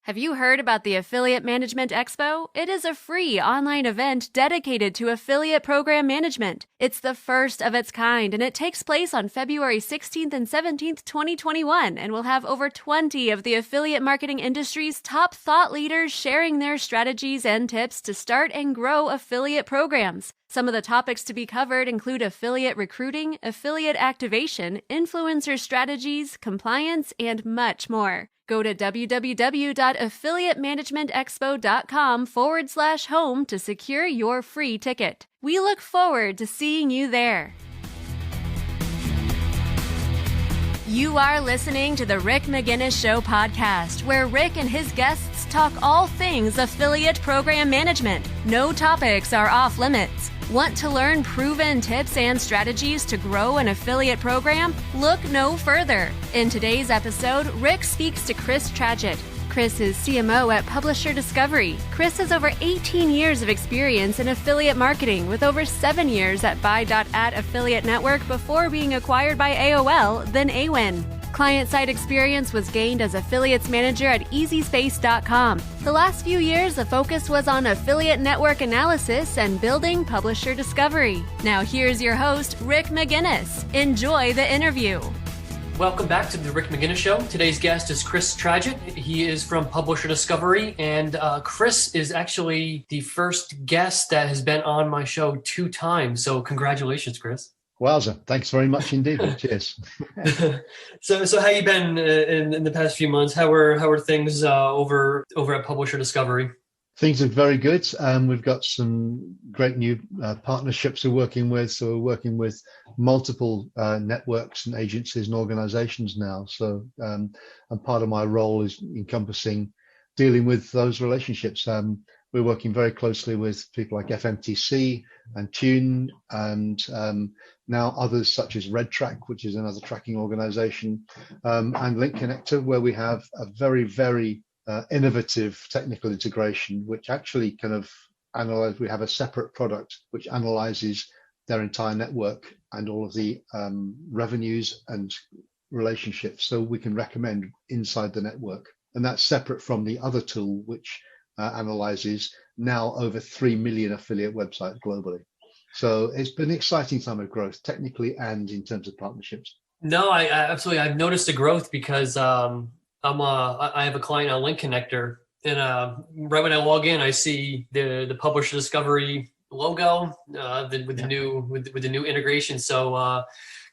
Have you heard about the Affiliate Management Expo? It is a free online event dedicated to affiliate program management. It's the first of its kind, and it takes place on February 16th and 17th, 2021, and will have over 20 of the affiliate marketing industry's top thought leaders sharing their strategies and tips to start and grow affiliate programs. Some of the topics to be covered include affiliate recruiting, affiliate activation, influencer strategies, compliance, and much more. Go to www.affiliatemanagementexpo.com/home to secure your free ticket. We look forward to seeing you there. You are listening to the Rick Magennis Show podcast, where Rick and his guests talk all things affiliate program management. No topics are off limits. Want to learn proven tips and strategies to grow an affiliate program? Look no further. In today's episode, Rick speaks to Chris Trajet. Chris is CMO at Publisher Discovery. Chris has over 18 years of experience in affiliate marketing, with over 7 years at Buy.at Affiliate Network before being acquired by AOL, then AWIN. Client-side experience was gained as affiliates manager at EasySpace.com. The last few years, the focus was on affiliate network analysis and building Publisher Discovery. Now here's your host, Rick Magennis. Enjoy the interview. Welcome back to the Rick Magennis Show. Today's guest is Chris Trajet. He is from Publisher Discovery, and Chris is actually the first guest that has been on my show 2 times. So congratulations, Chris. Wowza. Thanks very much indeed. Cheers. So how you been in the past few months? How are things over at Publisher Discovery? Things are very good. We've got some great new partnerships we're working with. So we're working with multiple networks and agencies and organizations now. So and part of my role is encompassing dealing with those relationships. We're working very closely with people like FMTC and Tune and now others such as RedTrack, which is another tracking organization, and Link Connector, where we have a very, very innovative technical integration, which actually kind of analyze. We have a separate product which analyzes their entire network and all of the revenues and relationships, so we can recommend inside the network. And that's separate from the other tool, which analyzes now over 3 million affiliate websites globally. So it's been an exciting time of growth, technically and in terms of partnerships. No, I absolutely. I've noticed the growth because I have a client on Link Connector, and right when I log in, I see the Publisher Discovery logo with the new integration. So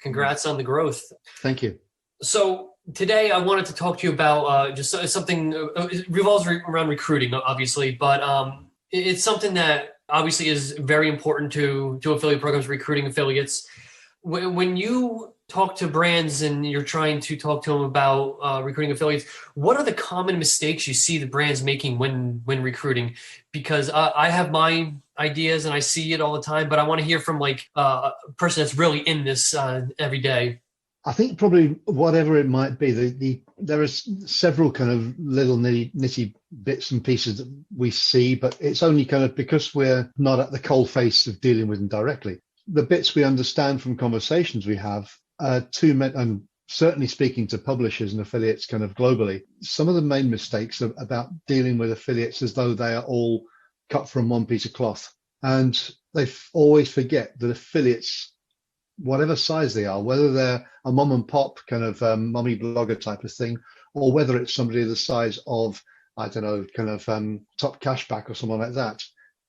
congrats on the growth. Thank you. So today I wanted to talk to you about just something. It revolves around recruiting, obviously, but it's something that obviously is very important to affiliate programs, recruiting affiliates. When you talk to brands and you're trying to talk to them about recruiting affiliates, what are the common mistakes you see the brands making when recruiting? Because I have my ideas and I see it all the time, but I want to hear from like a person that's really in this every day. I think probably whatever it might be, there are several kind of little nitty bits and pieces that we see, but it's only kind of because we're not at the coal face of dealing with them directly. The bits we understand from conversations we have, and certainly speaking to publishers and affiliates kind of globally, some of the main mistakes are about dealing with affiliates as though they are all cut from one piece of cloth. And they always forget that affiliates, whatever size they are, whether they're a mom and pop kind of mommy blogger type of thing, or whether it's somebody the size of, I don't know, kind of Top Cashback or someone like that,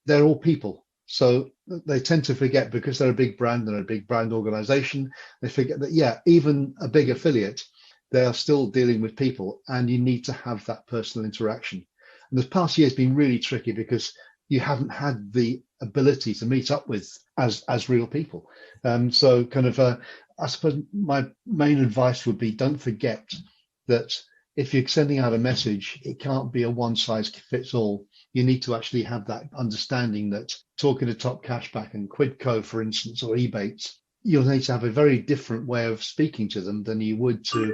they're all people. So they tend to forget, because they're a big brand, they're a big brand organization, they forget that, yeah, even a big affiliate, they are still dealing with people, and you need to have that personal interaction. And this past year has been really tricky because you haven't had the ability to meet up with as real people. So kind of, I suppose my main advice would be, don't forget that if you're sending out a message, it can't be a one size fits all. You need to actually have that understanding that talking to Top Cashback and Quidco, for instance, or Ebates, you'll need to have a very different way of speaking to them than you would to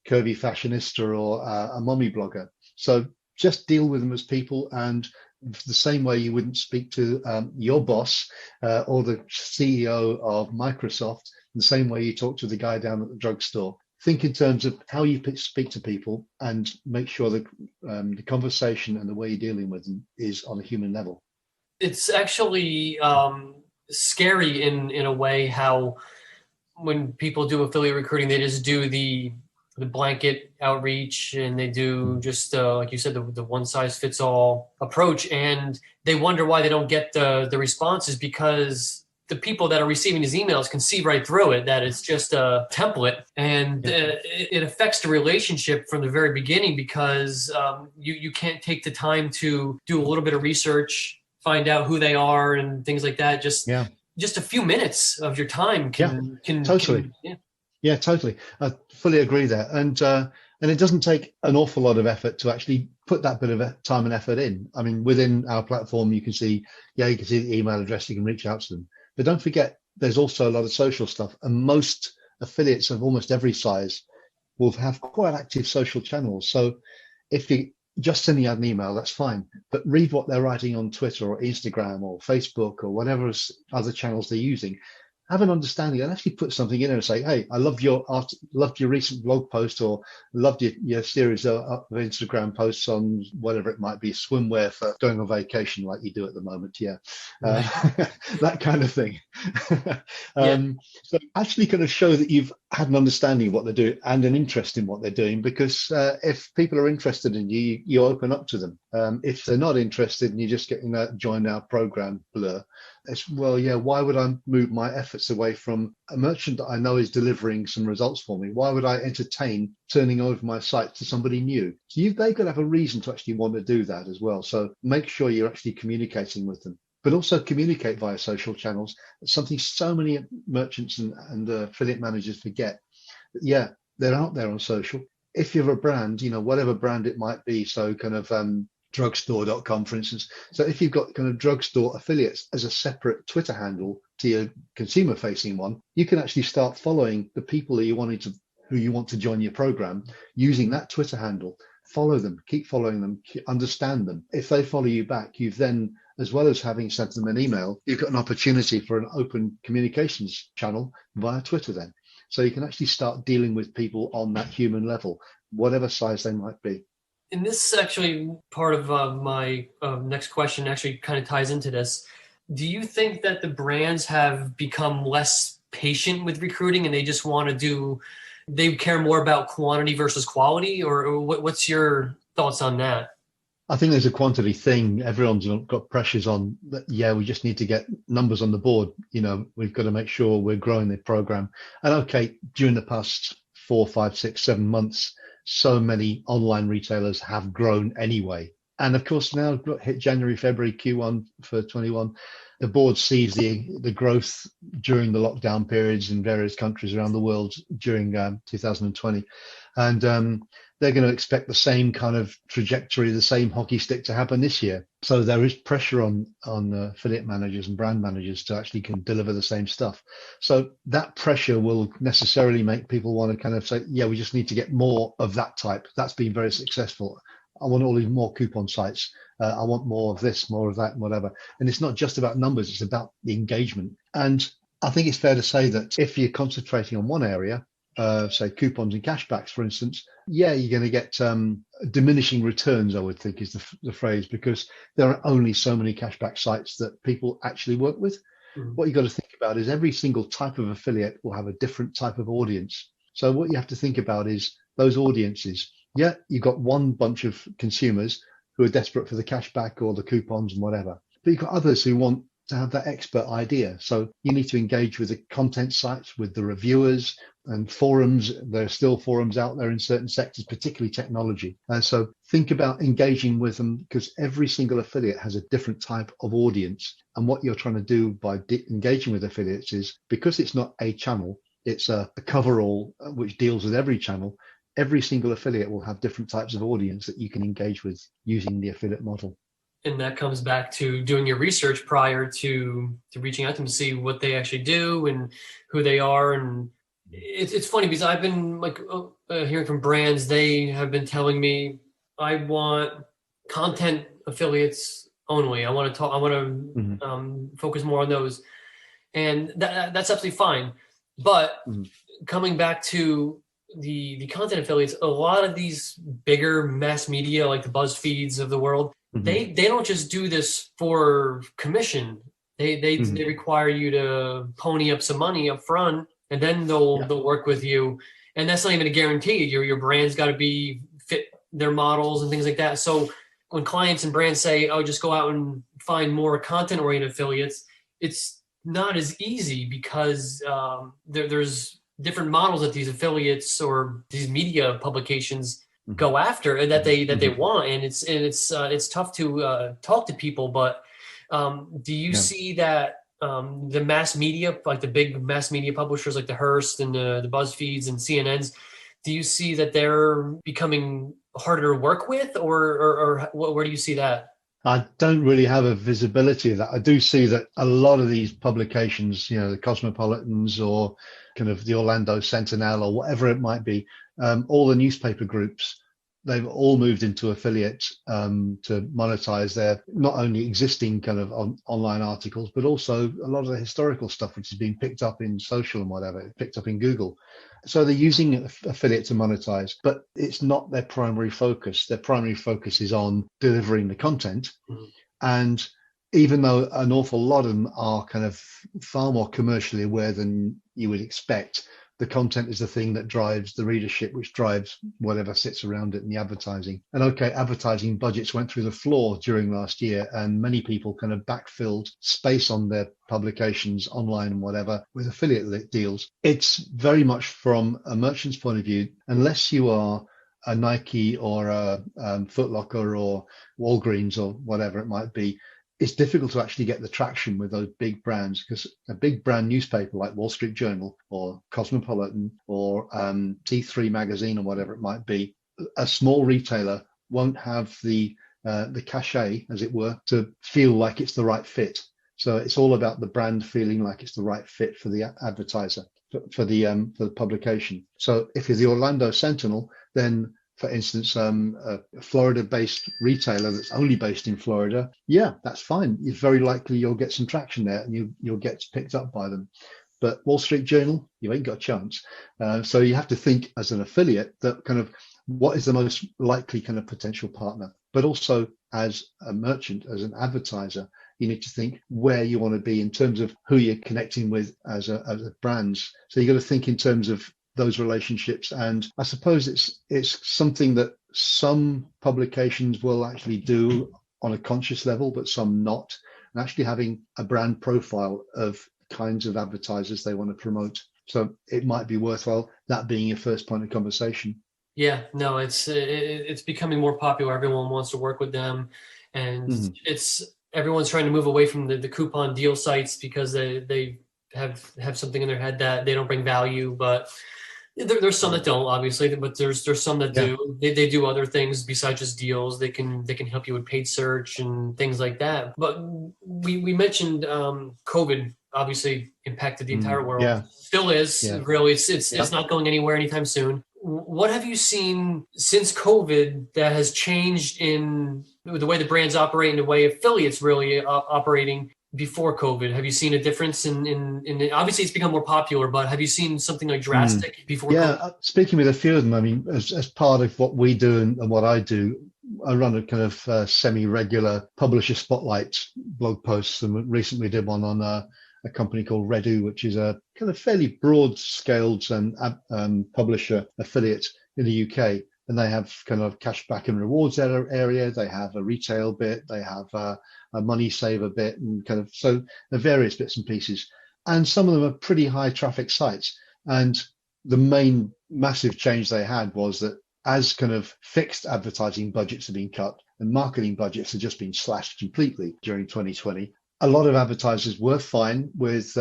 Curvy Fashionista or a mommy blogger. So just deal with them as people, and the same way you wouldn't speak to your boss or the CEO of Microsoft, the same way you talk to the guy down at the drugstore. think in terms of how you speak to people and make sure that the conversation and the way you're dealing with them is on a human level. It's actually scary in a way how when people do affiliate recruiting, they just do the blanket outreach, and they do just like you said, the one size fits all approach, and they wonder why they don't get the responses, because the people that are receiving these emails can see right through it that it's just a template, and it affects the relationship from the very beginning, because you can't take the time to do a little bit of research, find out who they are and things like that. Just a few minutes of your time can totally. Yeah, totally. I fully agree there. And it doesn't take an awful lot of effort to actually put that bit of time and effort in. I mean, within our platform, you can see the email address, you can reach out to them. But don't forget, there's also a lot of social stuff. And most affiliates of almost every size will have quite active social channels. So if you just sending out an email, that's fine. But read what they're writing on Twitter or Instagram or Facebook or whatever other channels they're using. Have an understanding and actually put something in there and say, hey, I loved your recent blog post, or loved your series of Instagram posts on whatever it might be, swimwear for going on vacation like you do at the moment. That kind of thing. So actually kind of show that you've had an understanding of what they're doing and an interest in what they're doing, because if people are interested in you, you open up to them. If they're not interested and you're just getting that join our program blur, it's, why would I move my efforts away from a merchant that I know is delivering some results for me? Why would I entertain turning over my site to somebody new? So they've got to have a reason to actually want to do that as well. So make sure you're actually communicating with them, but also communicate via social channels. It's something so many merchants and affiliate managers forget. They're out there on social. If you're a brand, whatever brand it might be, so kind of drugstore.com, for instance. So if you've got kind of drugstore affiliates as a separate Twitter handle to your consumer facing one, you can actually start following the people that who you want to join your program using that Twitter handle. Follow them, keep following them, understand them. If they follow you back, you've then, as well as having sent them an email, you've got an opportunity for an open communications channel via Twitter then. So you can actually start dealing with people on that human level, whatever size they might be. And this actually part of my next question actually kind of ties into this. Do you think that the brands have become less patient with recruiting and they just they care more about quantity versus quality, or what's your thoughts on that? I think there's a quantity thing. Everyone's got pressures on that. We just need to get numbers on the board. We've got to make sure we're growing the program. And during the past 4, 5, 6, 7 months, so many online retailers have grown anyway. And of course, now hit January, February, Q1 for 21, the board sees the growth during the lockdown periods in various countries around the world during 2020. And they're going to expect the same kind of trajectory, the same hockey stick to happen this year. So there is pressure on affiliate managers and brand managers to actually can deliver the same stuff. So that pressure will necessarily make people want to kind of say, we just need to get more of that type. That's been very successful. I want all these more coupon sites. I want more of this, more of that, whatever. And it's not just about numbers, it's about the engagement. And I think it's fair to say that if you're concentrating on one area, say coupons and cashbacks, for instance, you're going to get diminishing returns, I would think is the phrase, because there are only so many cashback sites that people actually work with. Mm-hmm. What you've got to think about is every single type of affiliate will have a different type of audience. So what you have to think about is those audiences. You've got one bunch of consumers who are desperate for the cashback or the coupons and whatever, but you've got others who want to have that expert idea. So you need to engage with the content sites, with the reviewers and forums. There are still forums out there in certain sectors, particularly technology. And so think about engaging with them, because every single affiliate has a different type of audience. And what you're trying to do by engaging with affiliates is, because it's not a channel, it's a coverall which deals with every channel. Every single affiliate will have different types of audience that you can engage with using the affiliate model. And that comes back to doing your research prior to reaching out to them to see what they actually do and who they are. And it's funny because I've been hearing from brands, they have been telling me, I want content affiliates only. I want to focus more on those. And that's absolutely fine. But coming back to the content affiliates, a lot of these bigger mass media, like the BuzzFeeds of the world, they don't just do this for commission. They require you to pony up some money up front, and then they'll work with you. And that's not even a guarantee. Your brand's got to be fit their models and things like that. So when clients and brands say, "Oh, just go out and find more content-oriented affiliates," it's not as easy because there's different models that these affiliates or these media publications go after that they want, and it's tough to talk to people. But do you see that the mass media, like the big mass media publishers like the Hearst and the BuzzFeeds and CNNs, do you see that they're becoming harder to work with, or where do you see that? I don't really have a visibility of that. I do see that a lot of these publications, the Cosmopolitans or kind of the Orlando Sentinel or whatever it might be, all the newspaper groups, they've all moved into affiliates to monetize their not only existing kind of online articles, but also a lot of the historical stuff, which has been picked up in social and whatever, picked up in Google. So they're using affiliate to monetize, but it's not their primary focus. Their primary focus is on delivering the content. And even though an awful lot of them are kind of far more commercially aware than you would expect, the content is the thing that drives the readership, which drives whatever sits around it in the advertising. And okay, advertising budgets went through the floor during last year, and many people kind of backfilled space on their publications online and whatever with affiliate deals. It's very much from a merchant's point of view, unless you are a Nike or a Foot Locker or Walgreens or whatever it might be, it's difficult to actually get the traction with those big brands, because a big brand newspaper like Wall Street Journal or Cosmopolitan or T3 magazine or whatever it might be, a small retailer won't have the cachet, as it were, to feel like it's the right fit. So it's all about the brand feeling like it's the right fit for the advertiser, for the publication. So if you're the Orlando Sentinel, then for instance, a Florida-based retailer that's only based in Florida, yeah, that's fine. It's very likely you'll get some traction there and you'll get picked up by them. But Wall Street Journal, you ain't got a chance. So you have to think as an affiliate that kind of what is the most likely kind of potential partner. But also as a merchant, as an advertiser, you need to think where you want to be in terms of who you're connecting with as a brands. So you've got to think in terms of those relationships, and I suppose it's something that some publications will actually do on a conscious level, but some not, and actually having a brand profile of kinds of advertisers they want to promote. So it might be worthwhile that being your first point of conversation. Yeah, no, it's becoming more popular. Everyone wants to work with them, and everyone's trying to move away from the coupon deal sites because they have something in their head that they don't bring value, but there's some that don't, obviously, but there's some that do. They do other things besides just deals. They can help you with paid search and things like that. But we mentioned COVID obviously impacted the entire world. Yeah. Still is. Yeah. Really, it's not going anywhere anytime soon. What have you seen since COVID that has changed in the way the brands operate and the way affiliates really operating? Before COVID, have you seen a difference in obviously it's become more popular, but have you seen something like drastic before COVID? Speaking with a few of them, I mean, as part of what we do and what I do, I run a kind of semi-regular publisher spotlight blog posts, and recently did one on a company called Redu, which is a kind of fairly broad-scaled publisher affiliate in the UK. And they have kind of cashback and rewards area. They have a retail bit. They have a money saver bit, and kind of so the various bits and pieces. And some of them are pretty high traffic sites. And the main massive change they had was that as kind of fixed advertising budgets have been cut and marketing budgets have just been slashed completely during 2020, a lot of advertisers were fine with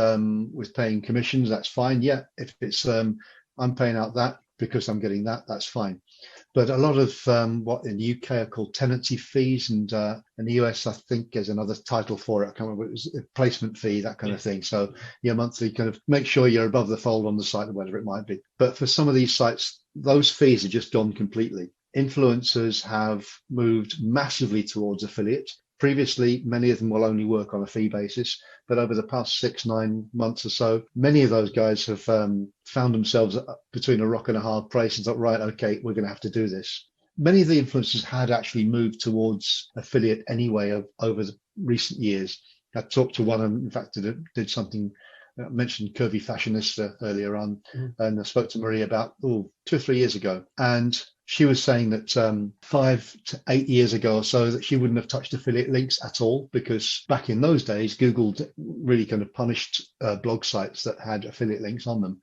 paying commissions. That's fine. Yeah, if it's I'm paying out that because I'm getting that, that's fine. But a lot of what in the UK are called tenancy fees, and in the US, I think there's another title for it. I can't remember. It was a placement fee, that kind of thing. So your monthly kind of make sure you're above the fold on the site or whatever it might be. But for some of these sites, those fees are just gone completely. Influencers have moved massively towards affiliate. Previously, many of them will only work on a fee basis, but over the past 6-9 months or so, many of those guys have found themselves between a rock and a hard place and thought, right, okay, we're going to have to do this. Many of the influencers had actually moved towards affiliate anyway over the recent years. I talked to one, in fact, did something. I mentioned Curvy Fashionista earlier on, and I spoke to Marie about 2 or 3 years ago, and she was saying that 5 to 8 years ago or so that she wouldn't have touched affiliate links at all, because back in those days, Google really kind of punished blog sites that had affiliate links on them.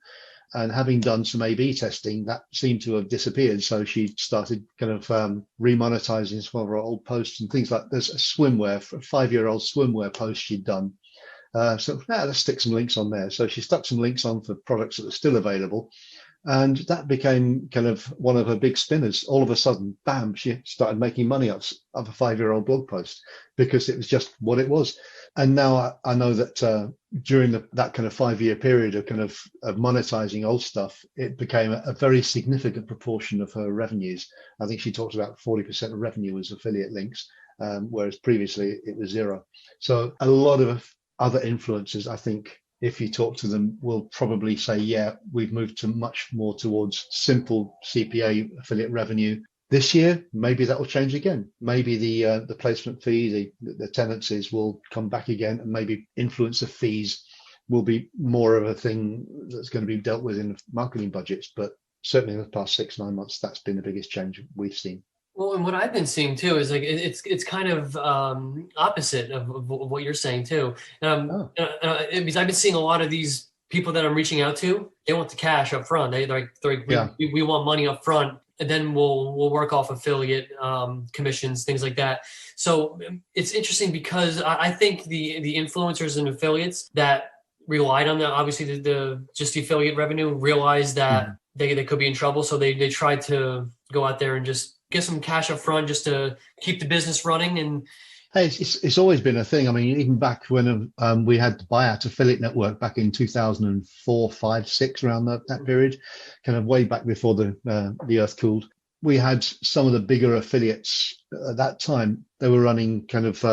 And having done some A/B testing, that seemed to have disappeared. So she started kind of remonetizing some of her old posts and things like there's a swimwear, a 5-year-old swimwear post she'd done. So let's stick some links on there. So she stuck some links on for products that are still available. And that became kind of one of her big spinners. All of a sudden, bam, she started making money off a 5-year-old blog post because it was just what it was. And now I know that during that kind of 5-year period of kind of monetizing old stuff, it became a very significant proportion of her revenues. I think she talks about 40% of revenue was affiliate links, whereas previously it was 0. So a lot of other influencers, I think, if you talk to them, will probably say, yeah, we've moved to much more towards simple CPA affiliate revenue. This year, maybe that will change again. Maybe the placement fee, the tenancies will come back again, and maybe influencer fees will be more of a thing that's going to be dealt with in marketing budgets. But certainly in the past 6-9 months, that's been the biggest change we've seen. Well, and what I've been seeing too is like it's kind of opposite of what you're saying too. Because I've been seeing a lot of these people that I'm reaching out to. They want the cash up front. They're like, we want money up front, and then we'll work off affiliate commissions, things like that. So it's interesting because I think the influencers and affiliates that relied on that, obviously the affiliate revenue, realized that they could be in trouble. So they tried to go out there and just get some cash up front just to keep the business running. And hey, it's always been a thing. I mean, even back when we had the buyout affiliate network back in 2004, 5, 6, around that period, kind of way back before the earth cooled. We had some of the bigger affiliates at that time. They were running kind of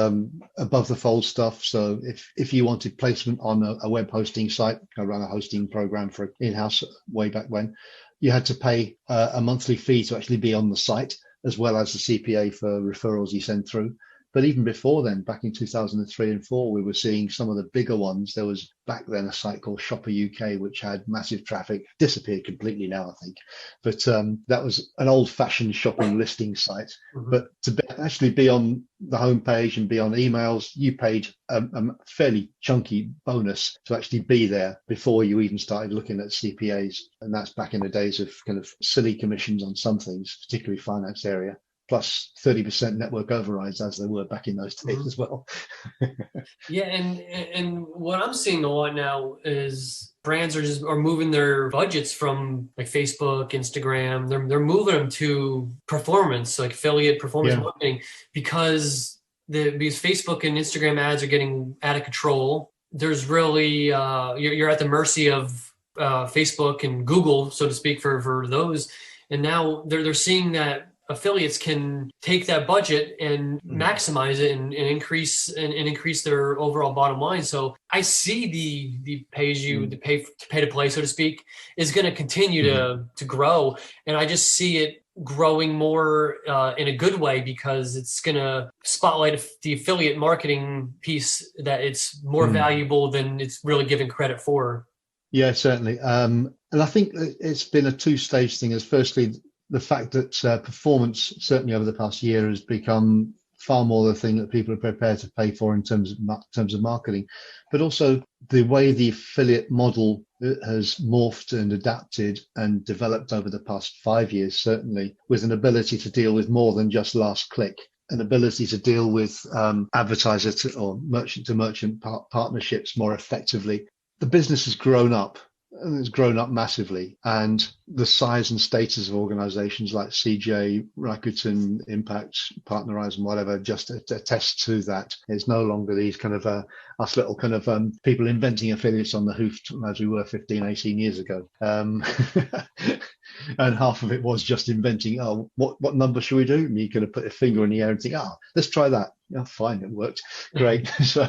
above the fold stuff. So if you wanted placement on a web hosting site, I ran a hosting program for in-house way back when, you had to pay a monthly fee to actually be on the site, as well as the CPA for referrals you send through. But even before then, back in 2003 and 4, we were seeing some of the bigger ones. There was back then a site called Shopper UK, which had massive traffic, disappeared completely now, I think. But that was an old-fashioned shopping listing site. But to actually be on the homepage and be on emails, you paid a fairly chunky bonus to actually be there before you even started looking at CPAs. And that's back in the days of kind of silly commissions on some things, particularly finance area, plus 30% network overrides, as they were back in those days as well. Yeah, and what I'm seeing a lot now is brands are moving their budgets from like Facebook, Instagram. They're moving them to performance, like affiliate performance marketing, because Facebook and Instagram ads are getting out of control. There's really you're at the mercy of Facebook and Google, so to speak, for those. And now they're seeing that affiliates can take that budget and maximize it and increase their overall bottom line. So I see the pay to play, so to speak, is going to continue to grow, and I just see it growing more in a good way, because it's going to spotlight the affiliate marketing piece, that it's more valuable than it's really given credit for. Yeah, certainly. And I think it's been a two-stage thing. As firstly, the fact that performance, certainly over the past year, has become far more the thing that people are prepared to pay for in terms of marketing, but also the way the affiliate model has morphed and adapted and developed over the past 5 years, certainly, with an ability to deal with more than just last click, an ability to deal with advertiser or merchant to merchant partnerships more effectively. The business has grown up. And it's grown up massively, and the size and status of organizations like CJ, Rakuten, Impact, Partnerize, and whatever just attest to that. It's no longer these kind of us little kind of people inventing affiliates on the hoof as we were 15, 18 years ago. and half of it was just inventing, oh, what number should we do? And you kind of put a finger in the air and think, oh, let's try that. Yeah, fine, it worked. Great. So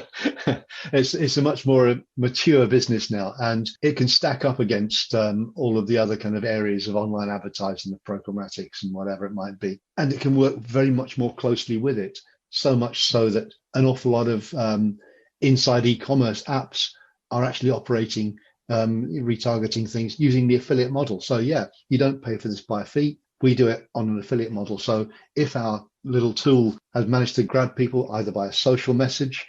it's a much more mature business now, and it can stack up against all of the other kind of areas of online advertising, the programmatics and whatever it might be. And it can work very much more closely with it, so much so that an awful lot of inside e-commerce apps are actually operating retargeting things using the affiliate model. So yeah, you don't pay for this by a fee. We do it on an affiliate model. So if our little tool has managed to grab people either by a social message,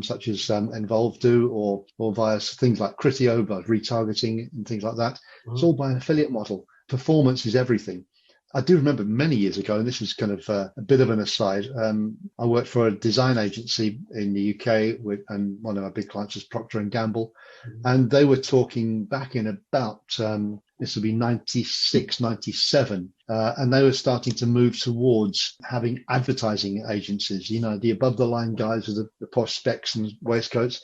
such as Involve do, or via things like Criteo, by retargeting and things like that, it's all by an affiliate model. Performance is everything. I do remember many years ago, and this was kind of a bit of an aside, I worked for a design agency in the UK, and one of our big clients was Procter & Gamble, and they were talking back in about, this would be 96, 97, and they were starting to move towards having advertising agencies, you know, the above-the-line guys with the posh specs and waistcoats.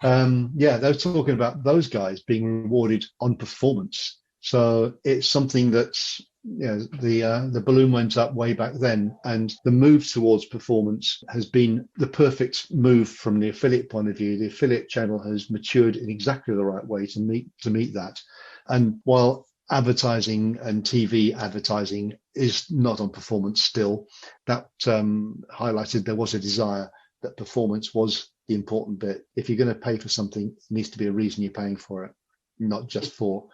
Yeah, they were talking about those guys being rewarded on performance. So it's something that's, you know, the balloon went up way back then, and the move towards performance has been the perfect move from the affiliate point of view. The affiliate channel has matured in exactly the right way to meet that. And while advertising and TV advertising is not on performance still, that highlighted there was a desire that performance was the important bit. If you're going to pay for something, it needs to be a reason you're paying for it, not just for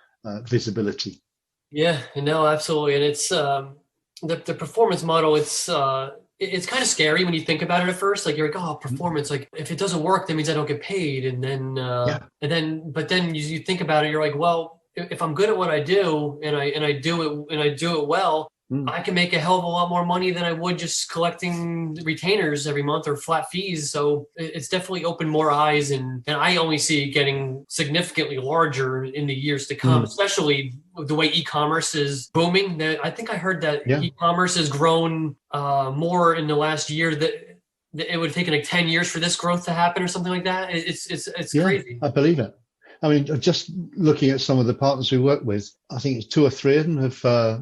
visibility. Yeah, no, absolutely. And it's the performance model, it's kind of scary when you think about it at first. Like, you're like, oh, performance, like if it doesn't work, that means I don't get paid. And then but then you think about it, you're like, well, if I'm good at what I do and I do it well, I can make a hell of a lot more money than I would just collecting retainers every month or flat fees. So it's definitely opened more eyes, and I only see it getting significantly larger in the years to come, especially the way e-commerce is booming. I think I heard that e-commerce has grown more in the last year, that it would have taken like 10 years for this growth to happen or something like that. It's crazy. I believe it. I mean, just looking at some of the partners we work with, I think it's 2 or 3 of them have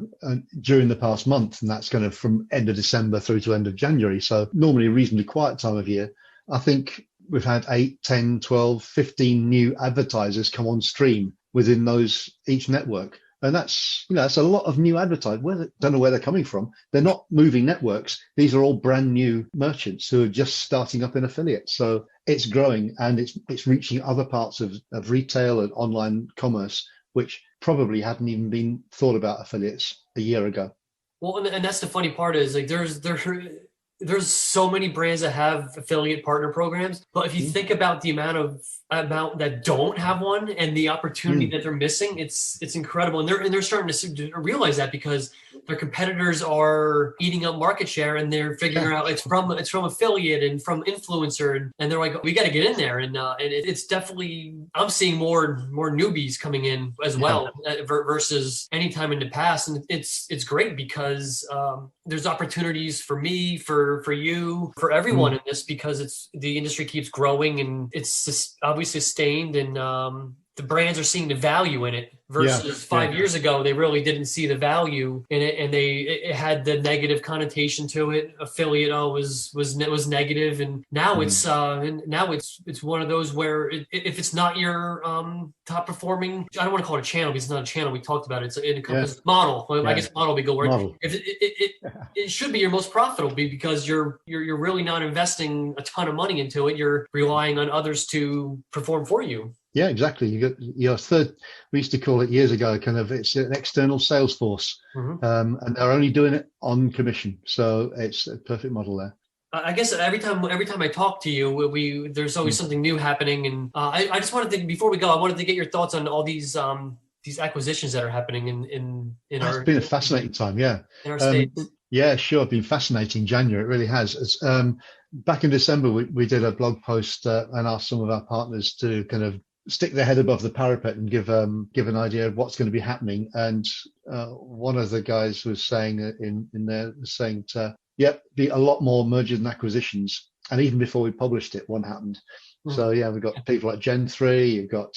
during the past month, and that's kind of from end of December through to end of January. So normally a reasonably quiet time of year. I think we've had 8, 10, 12, 15 new advertisers come on stream within each network. And that's a lot of new advertisers. Don't know where they're coming from. They're not moving networks. These are all brand new merchants who are just starting up in affiliates. So it's growing, and it's reaching other parts of retail and online commerce, which probably hadn't even been thought about affiliates a year ago. Well, and that's the funny part is, like, there's so many brands that have affiliate partner programs, but if you think about the amount that don't have one and the opportunity that they're missing, it's incredible. And they're starting to realize that, because their competitors are eating up market share, and they're figuring out it's from affiliate and from influencer, and they're like, we got to get in there. And it's definitely, I'm seeing more newbies coming in as well versus any time in the past. And it's great, because there's opportunities for me, for you, for everyone in this, because the industry keeps growing, and it's just obviously sustained, and the brands are seeing the value in it versus 5 years ago. They really didn't see the value in it, and it had the negative connotation to it. Affiliate was negative, and now it's one of those where if it's not your top performing, I don't want to call it a channel, because it's not a channel. We talked about it. It's model. I guess model would be a good word. Model. If it should be your most profitable, because you're really not investing a ton of money into it. You're relying on others to perform for you. Yeah, exactly. You got your third. We used to call it years ago, kind of, it's an external sales force, and they're only doing it on commission. So it's a perfect model there. I guess every time I talk to you, there's always something new happening, and I just wanted to, before we go, I wanted to get your thoughts on all these acquisitions that are happening in our. It's been a fascinating time, yeah. In our state. Yeah, sure. It's been fascinating. January, it really has. Back in December, we did a blog post and asked some of our partners to kind of stick their head above the parapet and give an idea of what's going to be happening. And one of the guys was saying be a lot more mergers and acquisitions. And even before we published it, one happened. So yeah, we've got people like Gen 3, you've got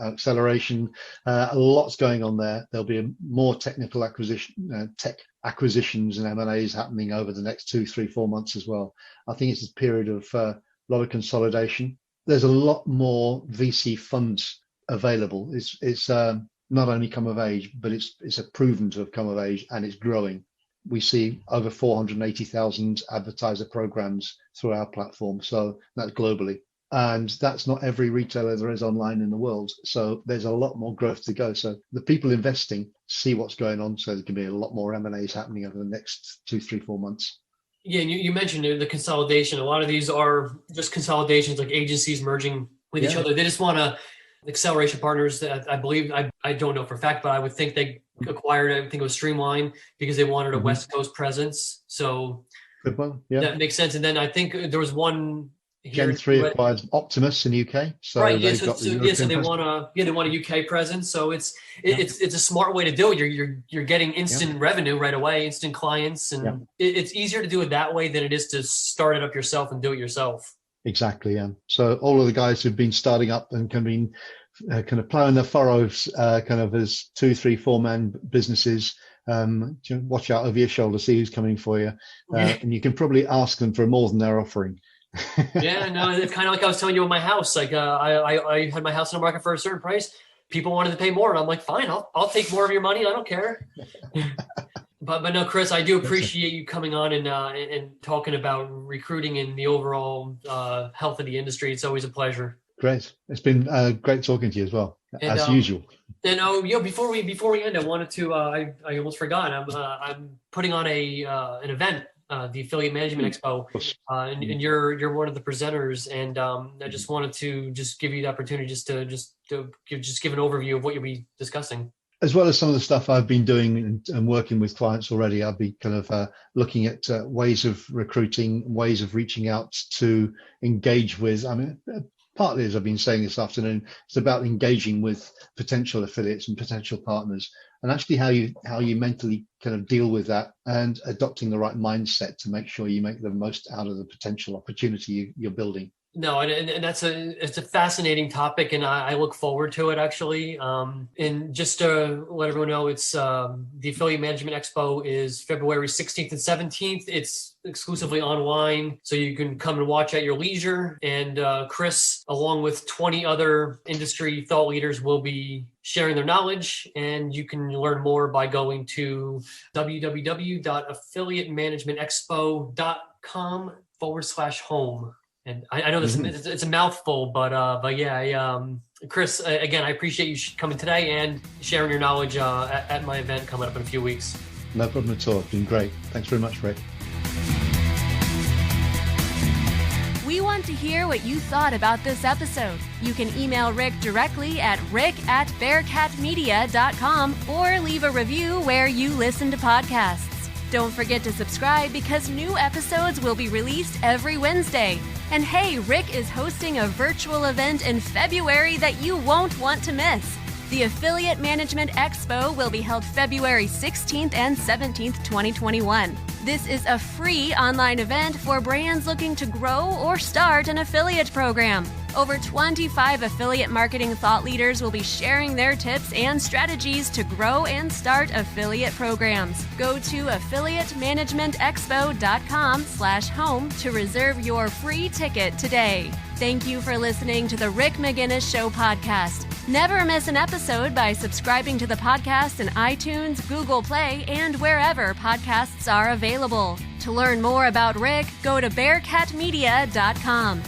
acceleration, lots going on there. There'll be more technical tech acquisitions and M&As happening over the next 2, 3, 4 months as well. I think it's a period of a lot of consolidation. There's a lot more VC funds available. It's not only come of age, but it's a proven to have come of age, and it's growing. We see over 480,000 advertiser programs through our platform. So that's globally. And that's not every retailer there is online in the world. So there's a lot more growth to go. So the people investing see what's going on. So there can be a lot more M&As happening over the next 2, 3, 4 months. Yeah, and you mentioned the consolidation. A lot of these are just consolidations, like agencies merging with each other. They just want to, acceleration partners that I believe, I don't know for a fact, but I would think they acquired, I think it was Streamline, because they wanted a West Coast presence. So good one. Yeah, that makes sense. And then I think there was one here, Gen 3 acquired Optimus in UK. So right, yeah. So they want a UK presence. So it's a smart way to do it. You're getting instant revenue right away, instant clients, and it's easier to do it that way than it is to start it up yourself and do it yourself. Exactly, yeah. So all of the guys who've been starting up and kind of plowing their furrows, kind of as 2, 3, 4 man businesses, watch out over your shoulder, see who's coming for you, and you can probably ask them for more than they're offering. Yeah, no, it's kind of like I was telling you with my house. Like I had my house on the market for a certain price. People wanted to pay more, and I'm like, fine, I'll take more of your money. I don't care. But no, Chris, I do appreciate you coming on and talking about recruiting and the overall health of the industry. It's always a pleasure. Great. It's been great talking to you as well, as usual. And before we end, I wanted to. I almost forgot. I'm putting on an event, the Affiliate Management Expo, and you're one of the presenters. And I just wanted to just give you the opportunity to give an overview of what you'll be discussing. As well as some of the stuff I've been doing and working with clients already, I'll be kind of looking at ways of recruiting, ways of reaching out to engage with. I mean, partly, as I've been saying this afternoon, it's about engaging with potential affiliates and potential partners, and actually how you mentally kind of deal with that and adopting the right mindset to make sure you make the most out of the potential opportunity you're building. No, and it's a fascinating topic, and I look forward to it actually. And just to let everyone know, it's the Affiliate Management Expo is February 16th and 17th. It's exclusively online, so you can come and watch at your leisure. And Chris, along with 20 other industry thought leaders, will be sharing their knowledge, and you can learn more by going to www.affiliatemanagementexpo.com/home. And I know this it's a mouthful, but yeah, Chris, again, I appreciate you coming today and sharing your knowledge at my event coming up in a few weeks. No problem at all. It's been great. Thanks very much, Rick. We want to hear what you thought about this episode. You can email Rick directly at rick@bearcatmedia.com or leave a review where you listen to podcasts. Don't forget to subscribe because new episodes will be released every Wednesday. And hey, Rick is hosting a virtual event in February that you won't want to miss. The Affiliate Management Expo will be held February 16th and 17th, 2021. This is a free online event for brands looking to grow or start an affiliate program. Over 25 affiliate marketing thought leaders will be sharing their tips and strategies to grow and start affiliate programs. Go to affiliatemanagementexpo.com/home to reserve your free ticket today. Thank you for listening to the Rick Magennis Show podcast. Never miss an episode by subscribing to the podcast in iTunes, Google Play, and wherever podcasts are available. To learn more about Rick, go to bearcatmedia.com.